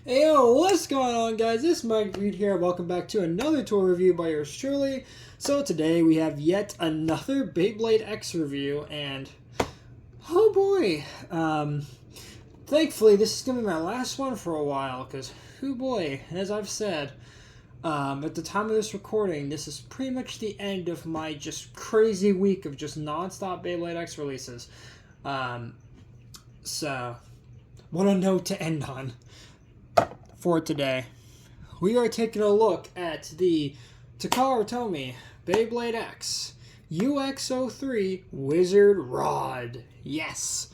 Hey yo, what's going on guys? This is MRGang here. Welcome back to another toy review by yours truly. So today we have yet another Beyblade X review, and oh boy, thankfully this is going to be my last one for a while, because oh boy, as I've said, at the time of this recording, this is pretty much the end of my just crazy week of just non-stop Beyblade X releases. So, what a note to end on. For today, we are taking a look at the Takara Tomy Beyblade X UX-03 WizardRod. Yes.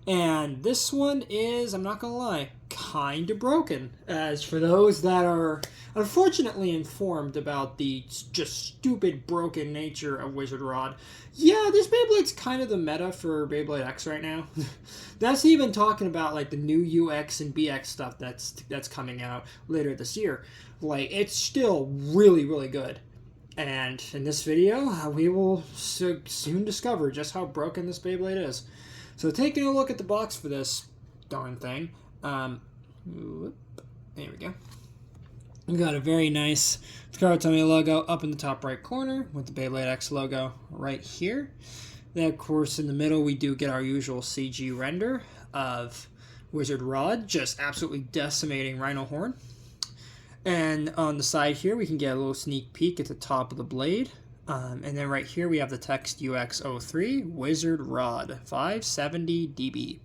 And this one is, I'm not gonna lie, kind of broken. As for those that are unfortunately informed about the just stupid broken nature of WizardRod, yeah, this Beyblade's kind of the meta for Beyblade X right now. That's even talking about like the new UX and BX stuff that's coming out later this year. Like, it's still really, really good. And in this video, we will soon discover just how broken this Beyblade is. So taking a look at the box for this darn thing, there we go. We got a very nice Takara Tomy logo up in the top right corner with the Beyblade X logo right here. Then, of course, in the middle we do get our usual CG render of WizardRod just absolutely decimating Rhino Horn. And on the side here we can get a little sneak peek at the top of the blade. And then right here we have the text UX-03 WizardRod 570 dB.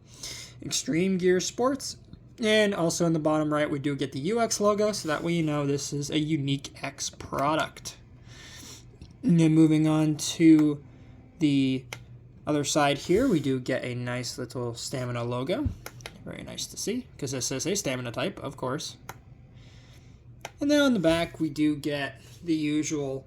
Extreme Gear Sports. And also in the bottom right we do get the UX logo, so that way you know this is a unique X product. And then moving on to the other side here, we do get a nice little stamina logo. Very nice to see, because this is a stamina type, of course. And then on the back, we do get the usual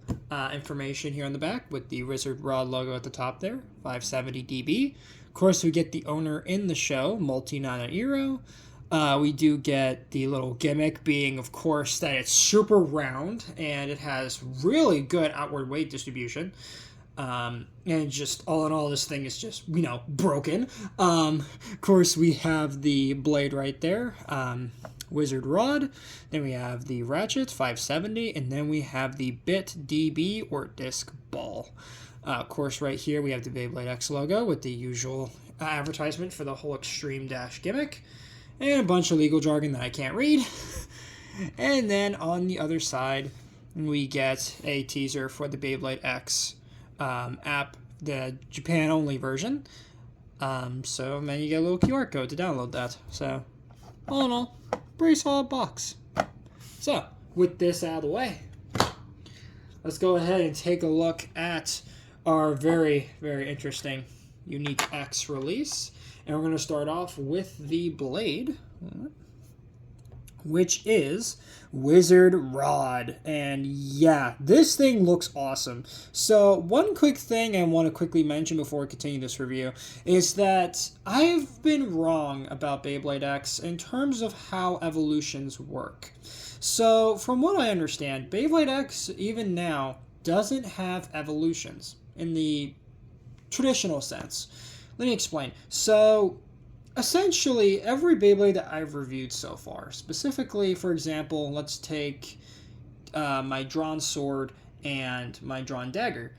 information here on the back with the WizardRod logo at the top there, 570 dB. Of course, we get the owner in the show, Multi-Nana Iro. We do get the little gimmick being, of course, that it's super round and it has really good outward weight distribution. And just all in all, this thing is just, you know, broken. Of course, we have the blade right there. WizardRod, then we have the ratchet 570, and then we have the bit DB or disc ball. Of course, right here we have the Beyblade X logo with the usual advertisement for the whole Extreme Dash gimmick, and a bunch of legal jargon that I can't read. And then on the other side, we get a teaser for the Beyblade X app, the Japan-only version. So then you get a little QR code to download that. So, all in all, pretty solid box. So, with this out of the way, let's go ahead and take a look at our very, very interesting unique X release. And we're going to start off with the blade, which is WizardRod. And yeah, this thing looks awesome. So one quick thing I want to quickly mention before we continue this review is that I've been wrong about Beyblade X in terms of how evolutions work. So from what I understand, Beyblade X, even now, doesn't have evolutions in the traditional sense. Let me explain. So essentially, every Beyblade that I've reviewed so far, specifically, for example, let's take my drawn sword and my drawn dagger.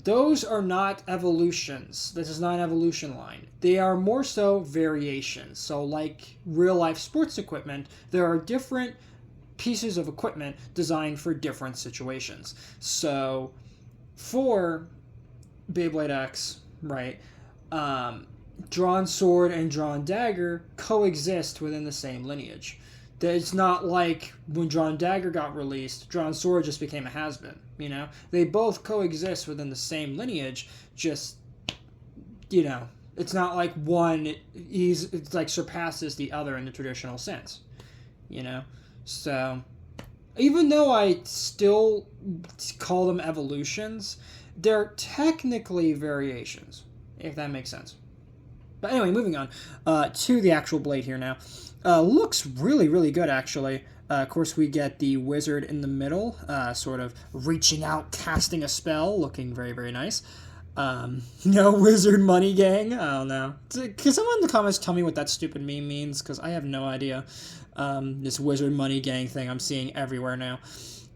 Those are not evolutions. This is not an evolution line. They are more so variations. So like real-life sports equipment, there are different pieces of equipment designed for different situations. So for Beyblade X, right, drawn sword and drawn dagger coexist within the same lineage. It's not like when drawn dagger got released, drawn sword just became a has-been, you know? They both coexist within the same lineage, just, you know, it's not like one it's like surpasses the other in the traditional sense, you know? So, even though I still call them evolutions, they're technically variations, if that makes sense. But anyway, moving on to the actual blade here now. Looks really, really good, actually. Of course, we get the wizard in the middle, sort of reaching out, casting a spell, looking very, very nice. No Wizard Money Gang. I don't know. Can someone in the comments tell me what that stupid meme means? Because I have no idea. This Wizard Money Gang thing I'm seeing everywhere now.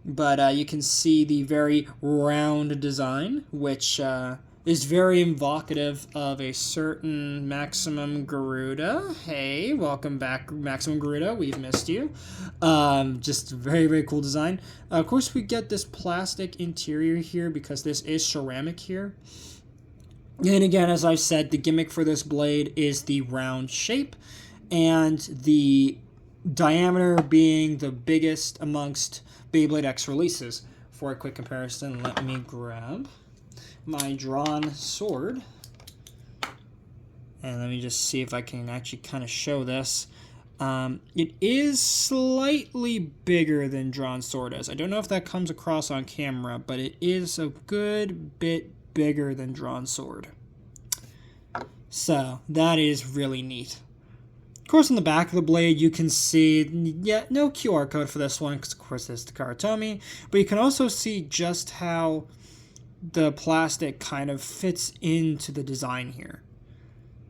But you can see the very round design, which is very evocative of a certain Maximum Garuda. Hey, welcome back, Maximum Garuda. We've missed you. Just very, very cool design. Of course, we get this plastic interior here because this is ceramic here. And again, as I said, the gimmick for this blade is the round shape and the diameter being the biggest amongst Beyblade X releases. For a quick comparison, let me grab my drawn sword. And let me just see if I can actually kind of show this. It is slightly bigger than drawn sword is. I don't know if that comes across on camera, but it is a good bit bigger than drawn sword. So that is really neat. Of course, on the back of the blade, you can see, yeah, no QR code for this one, because of course it's Takara Tomy, but you can also see just how the plastic kind of fits into the design here.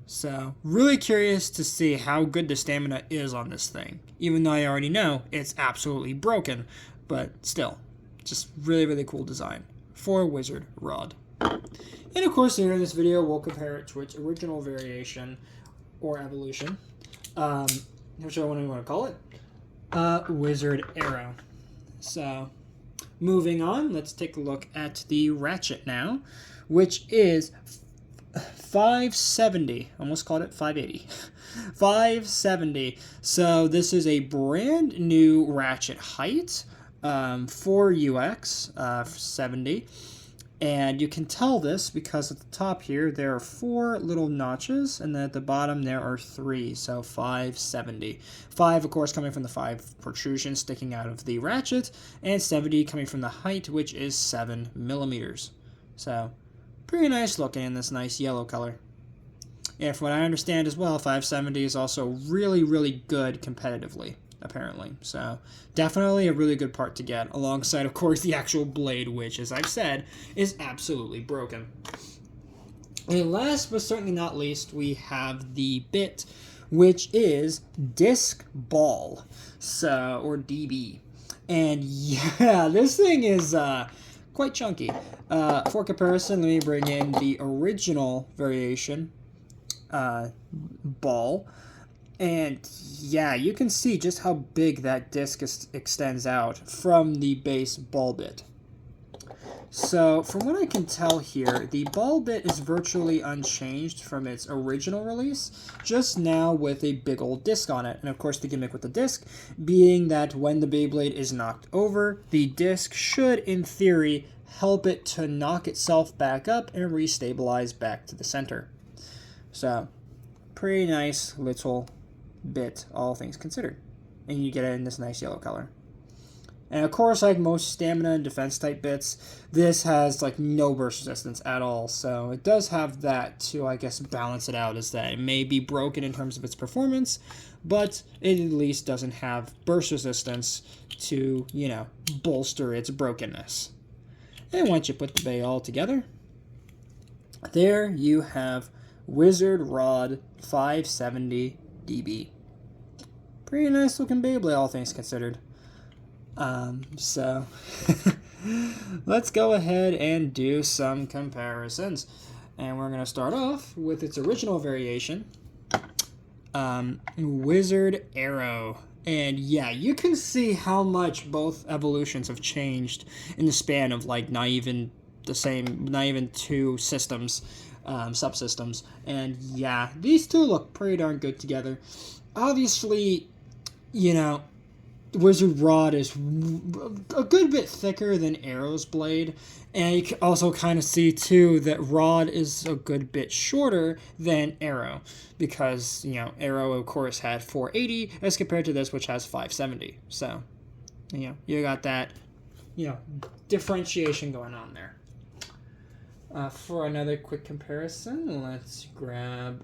So, really curious to see how good the stamina is on this thing, even though I already know it's absolutely broken, but still, just really, really cool design for WizardRod. And of course, here in this video, we'll compare it to its original variation or evolution. Whichever one we want to call it, Wizard Arrow. So, moving on, let's take a look at the ratchet now, which is 570. Almost called it 580. 570. So this is a brand new ratchet height for UX-70. And you can tell this because at the top here, there are 4 little notches, and then at the bottom there are 3, so 570. 5, of course, coming from the 5 protrusions sticking out of the ratchet, and 70 coming from the height, which is 7 millimeters. So, pretty nice looking in this nice yellow color. And from what I understand as well, 570 is also really, really good competitively, apparently. So, definitely a really good part to get, alongside, of course, the actual blade, which, as I've said, is absolutely broken. And last but certainly not least, we have the bit, which is Disc Ball, so, or DB. And yeah, this thing is quite chunky. For comparison, let me bring in the original variation, ball. And yeah, you can see just how big that disc extends out from the base ball bit. So from what I can tell here, the ball bit is virtually unchanged from its original release, just now with a big old disc on it. And of course the gimmick with the disc being that when the Beyblade is knocked over, the disc should, in theory, help it to knock itself back up and restabilize back to the center. So, pretty nice little bit, all things considered. And you get it in this nice yellow color. And of course, like most stamina and defense type bits, this has like no burst resistance at all. So it does have that to, I guess, balance it out, is that it may be broken in terms of its performance, but it at least doesn't have burst resistance to, you know, bolster its brokenness. And once you put the bay all together, there you have WizardRod 570 DB. Pretty nice looking Beyblade, all things considered. So let's go ahead and do some comparisons. And we're going to start off with its original variation, Wizard Arrow. And yeah, you can see how much both evolutions have changed in the span of like not even 2 systems, subsystems. And yeah, these two look pretty darn good together. Obviously, you know, WizardRod is a good bit thicker than Arrow's blade, and you can also kind of see too that Rod is a good bit shorter than Arrow, because, you know, Arrow of course had 480 as compared to this, which has 570. So, you know, you got that, you know, differentiation going on there. For another quick comparison, let's grab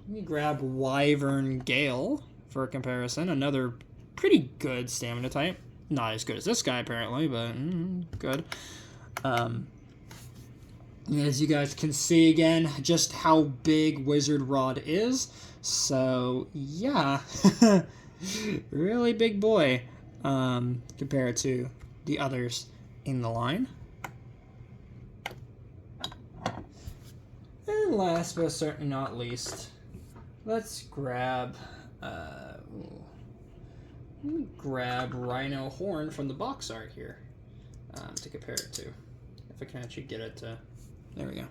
Wyvern Gale for a comparison. Another pretty good stamina type. Not as good as this guy apparently, but good. As you guys can see again, just how big WizardRod is. So, yeah. Really big boy compared to the others in the line. And last but certainly not least, let's grab Rhino Horn from the box art here to compare it to. If I can actually get it to... There we go.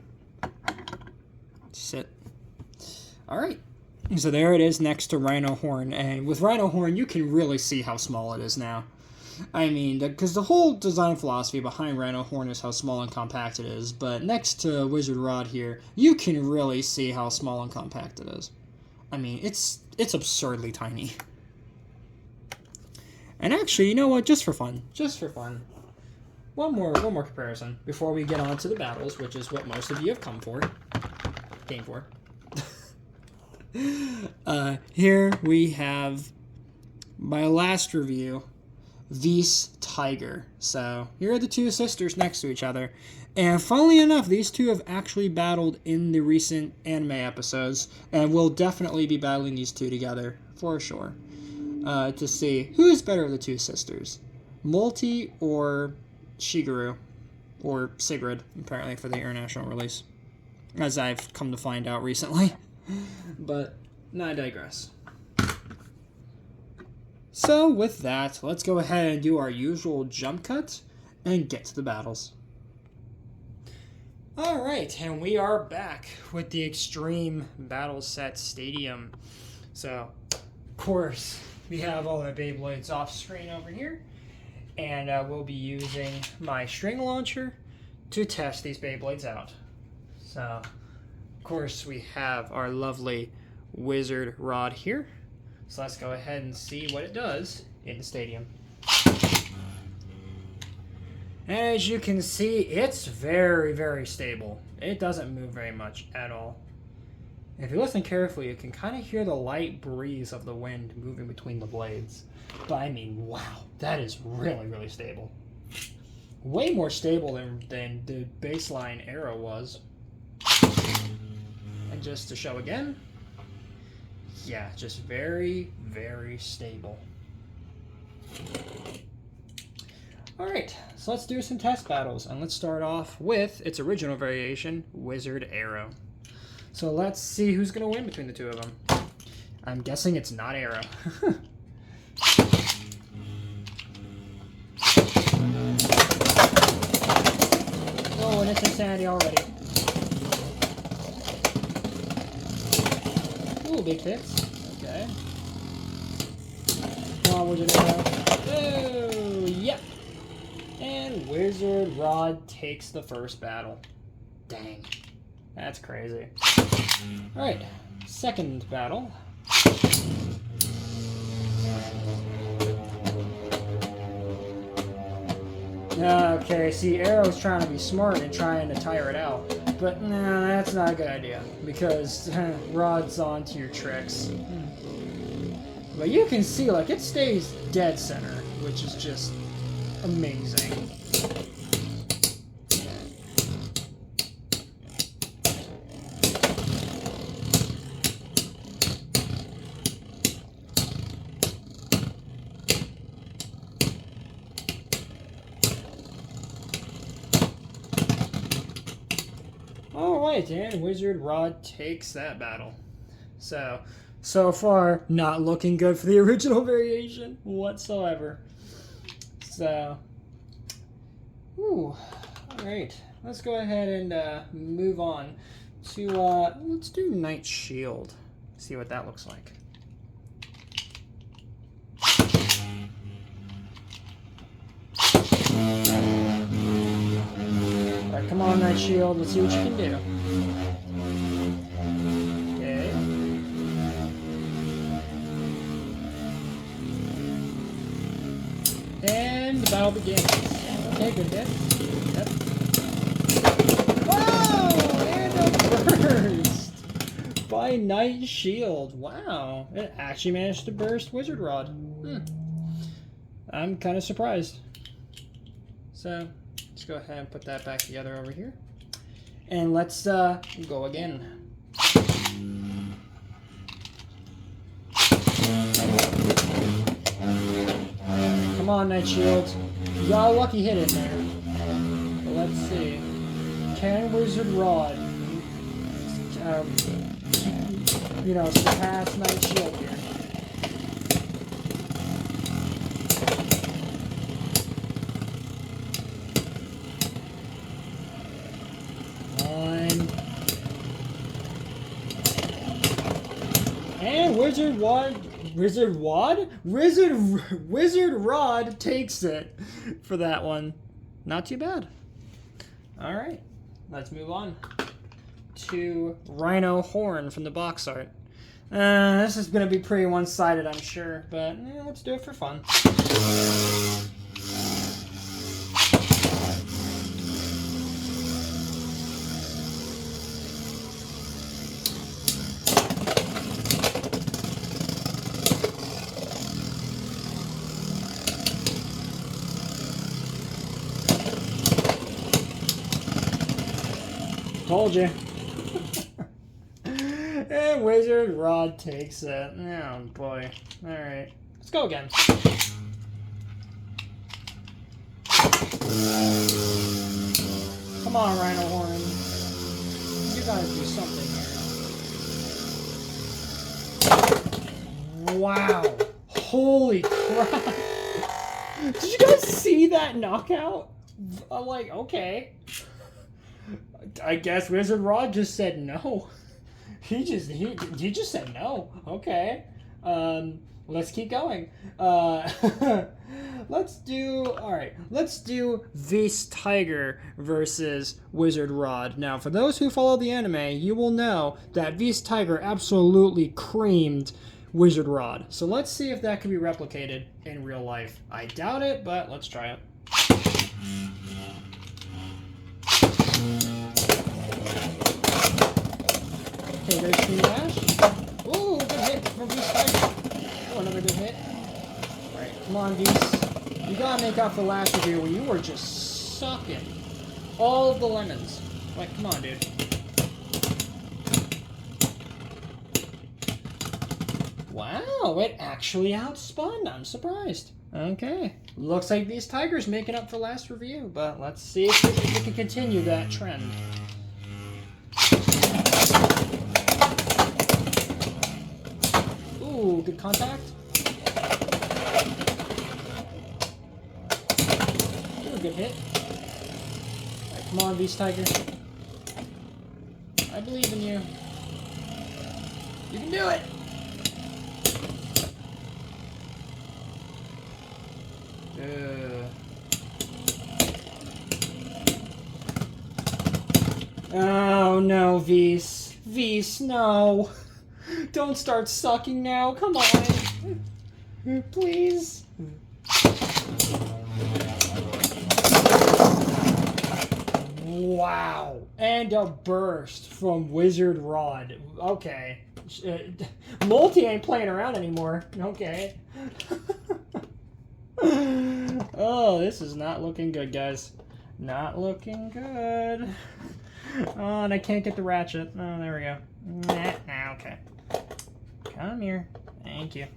Sit. Alright. So there it is next to Rhino Horn. And with Rhino Horn, you can really see how small it is now. I mean, because the whole design philosophy behind Rhino Horn is how small and compact it is. But next to WizardRod here, you can really see how small and compact it is. I mean, it's absurdly tiny. And actually, you know what? Just for fun. One more comparison before we get on to the battles, which is what most of you have came for. Here we have my last review, Vice Tiger. So here are the two sisters next to each other. And funnily enough, these two have actually battled in the recent anime episodes, and we'll definitely be battling these two together, for sure, to see who is better of the two sisters, Multi or Shigeru, or Sigrid, apparently for the international release, as I've come to find out recently. But I digress. So with that, let's go ahead and do our usual jump cut and get to the battles. Alright, and we are back with the Extreme Battle Set Stadium. So, of course, we have all the Beyblades off screen over here. And we'll be using my string launcher to test these Beyblades out. So, of course, we have our lovely WizardRod here. So let's go ahead and see what it does in the stadium. And as you can see, it's very, very stable. It doesn't move very much at all. If you listen carefully, you can kind of hear the light breeze of the wind moving between the blades. But I mean, wow, that is really, really stable. Way more stable than the baseline Arrow was. And just to show again, yeah, just very, very stable. Alright, so let's do some test battles, and let's start off with its original variation, Wizard Arrow. So let's see who's going to win between the two of them. I'm guessing it's not Arrow. Oh, and it's insanity already. Ooh, big hits. Okay. Come on, Wizard Arrow. Oh, yep. And WizardRod takes the first battle. Dang. That's crazy. Alright, second battle. Okay, see, Arrow's trying to be smart and trying to tire it out. But, no, that's not a good idea, because Rod's on to your tricks. But you can see, like, it stays dead center, which is just amazing. Alright, and WizardRod takes that battle. So far, not looking good for the original variation whatsoever. So, alright. Let's go ahead and move on to, let's do Night Shield. See what that looks like. Alright, come on, Night Shield. Let's see what you can do. Okay. And the battle begins. Okay, good hit. Yep. Whoa! And a burst by Night Shield. Wow. It actually managed to burst WizardRod. I'm kind of surprised. So, let's go ahead and put that back together over here. And let's go again. Come on, Night Shield. You got a lucky hit in there. But let's see. Can WizardRod, surpass Night Shield here? And WizardRod takes it for that one. Not too bad. All right, let's move on to Rhino Horn from the box art. This is going to be pretty one-sided, I'm sure, but let's do it for fun. Told you. And WizardRod takes it. Oh boy. Alright. Let's go again. Come on, Rhino Horn. You gotta do something here. Wow. Holy crap. Did you guys see that knockout? I'm like, okay. I guess WizardRod just said no. He just said no. Okay. Let's keep going. Let's do Beast Tiger versus WizardRod. Now, for those who follow the anime, you will know that Beast Tiger absolutely creamed WizardRod. So let's see if that can be replicated in real life. I doubt it, but let's try it. Okay, there's Team Dash. Ooh, good hit from Beast Tiger. Oh, another good hit. Alright, come on, Beast. You gotta make up for last review where you were just sucking all of the lemons. Like, come on, dude. Wow, it actually outspun. I'm surprised. Okay. Looks like Beast Tiger's making up for last review, but let's see if we can continue that trend. Ooh, good contact. Ooh, good hit. Alright, come on, Beast Tiger. I believe in you. You can do it! Oh no, Vs. Vs, no. Don't start sucking now. Come on. Please. Wow. And a burst from WizardRod. Okay. Multi ain't playing around anymore. Okay. Oh, this is not looking good, guys. Not looking good. Oh, and I can't get the ratchet. Oh, there we go. Nah, okay. Come here. Thank you.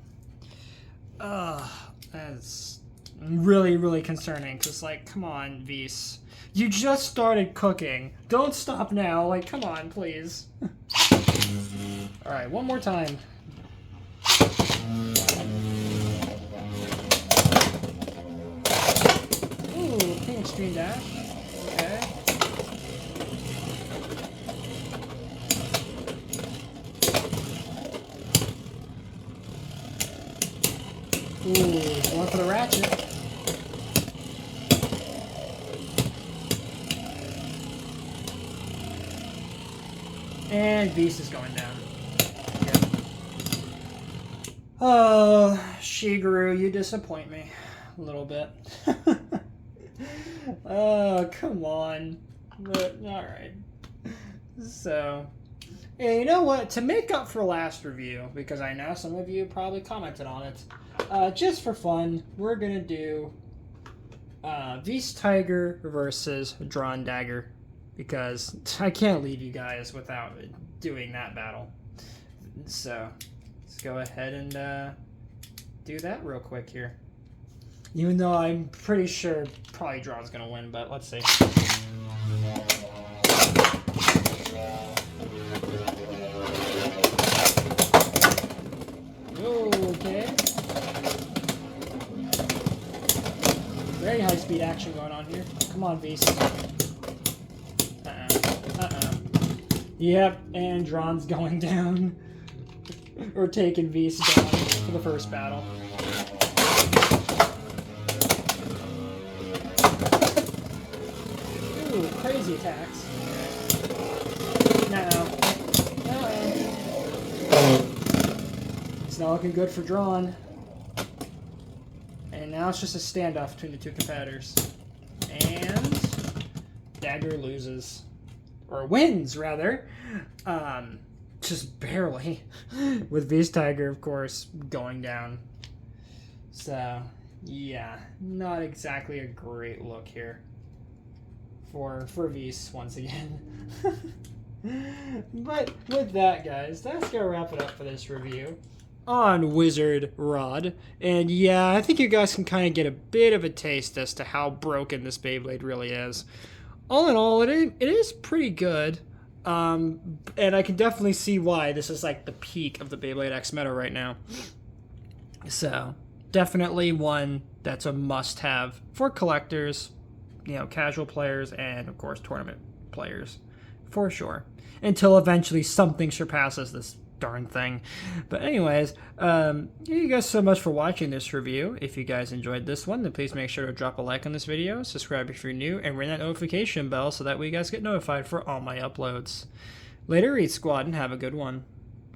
That's really, really concerning. Because, like, come on, Vs. You just started cooking. Don't stop now. Like, come on, please. Alright, one more time. Ooh, King Extreme Dash. Okay. Ooh, going for the ratchet. And Beast is going down. Yeah. Oh, Shigeru, you disappoint me a little bit. Oh, come on. But, alright. So, hey, you know what? To make up for last review, because I know some of you probably commented on it, just for fun, we're going to do Beast Tiger versus Drawn Dagger. because I can't leave you guys without doing that battle. So let's go ahead and do that real quick here. Even though I'm pretty sure probably Draw's gonna win, but let's see. Okay. Very high speed action going on here. Come on, Beast. Yep, and Dron's going down. Or taking Beast down for the first battle. Ooh, crazy attacks. It's not looking good for Drawn. And now it's just a standoff between the two competitors. And Dagger loses. Or wins, rather. Just barely. With Beast Tiger, of course, going down. So, yeah. Not exactly a great look here. For Beast, once again. But with that, guys, that's going to wrap it up for this review on WizardRod. And yeah, I think you guys can kind of get a bit of a taste as to how broken this Beyblade really is. All in all, it is pretty good. And I can definitely see why this is like the peak of the Beyblade X meta right now. So, definitely one that's a must-have for collectors, you know, casual players, and of course tournament players, for sure. Until eventually something surpasses this darn thing. But anyways, thank you guys so much for watching this review. If you guys enjoyed this one, then please make sure to drop a like on this video, subscribe if you're new, and ring that notification bell so that way you guys get notified for all my uploads. Later, Eat Squad, and have a good one.